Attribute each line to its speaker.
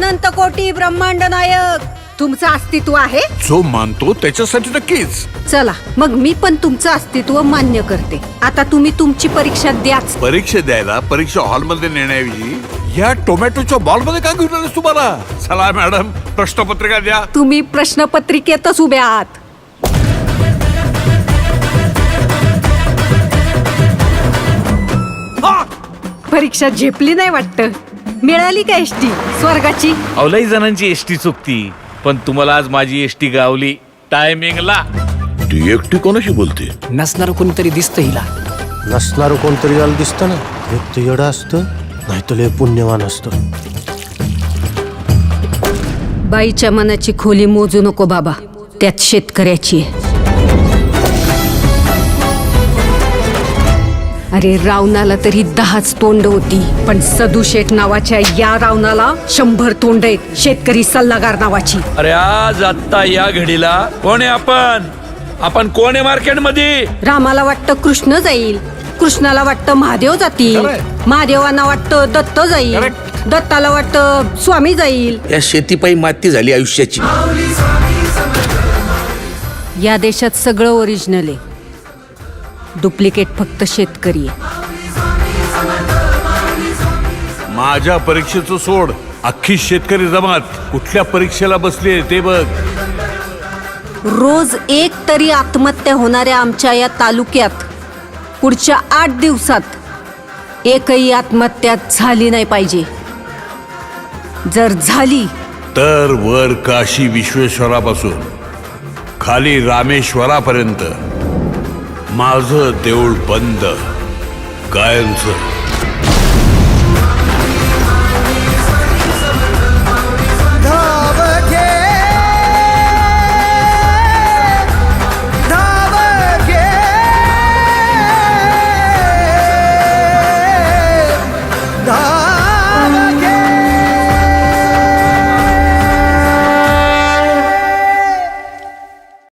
Speaker 1: अनंत कोटी ब्रह्मांड नायक तुमचं अस्तित्व आहे.
Speaker 2: जो मानतो त्याच्यासाठी नक्कीच.
Speaker 1: चला मग मी पण तुमचं अस्तित्व मान्य करते. आता तुम्ही तुमची परीक्षा द्याच.
Speaker 2: परीक्षा द्यायला परीक्षा हॉलमध्ये नेण्याऐवजी या टोमॅटोच्या बॉलमध्ये का घेऊन आलेस तुम्हाला? चला मॅडम, प्रश्नपत्रिका द्या.
Speaker 1: तुम्ही प्रश्नपत्रिकेतच उभे आहात. परीक्षा झेपली नाही वाटतं. मिळाली का एसटी स्वर्गाची?
Speaker 3: लई जणांची एसटी चुकती, पण तुम्हाला आज माझी एसटी गावली टायमिंगला.
Speaker 2: ती एकटी कोणाशी बोलते?
Speaker 4: नसणार कोणतरी दिसतं हिला.
Speaker 5: नसणार कोणतरी याला दिसतं ना. एक तर येडं असतं, नाही तर लय पुण्यवान असतं.
Speaker 1: बाईच्या मनाची खोली मोजू नको बाबा, त्यात शेतकऱ्याची आहे. अरे रावणाला तरी 10च तोंड होती, पण सदू शेठ नावाच्या या रावणाला 100 तोंड आहेत. शेतकरी सल्लागार नावाची.
Speaker 3: अरे आज आत्ता या घडीला कोण आहे आपण कोण आहे मार्केटमध्ये?
Speaker 1: रामाला वाटतं कृष्ण जाईल, कृष्णाला वाटतं महादेव जातील, महादेवांना वाटतं दत्त जाईल, दत्ताला वाटतं स्वामी जाईल.
Speaker 6: या शेतीपायी माती झाली आयुष्याची.
Speaker 1: या देशात सगळं ओरिजिनल आहे, डुप्लिकेट फक्त शेतकरी आहे.
Speaker 2: माझ्या परीक्षेचं सोड, अख्खी शेतकरी जमात कुठल्या परीक्षेला बसली ते बघ.
Speaker 1: रोज एक तरी आत्महत्या होणाऱ्या आमच्या या तालुक्यात पुढच्या 8 दिवसात एकही आत्महत्या झाली नाही पाहिजे. जर झाली
Speaker 2: तर वर काशी विश्वेश्वरापासून खाली रामेश्वरापर्यंत माझं देऊळ बंद, कायमचं.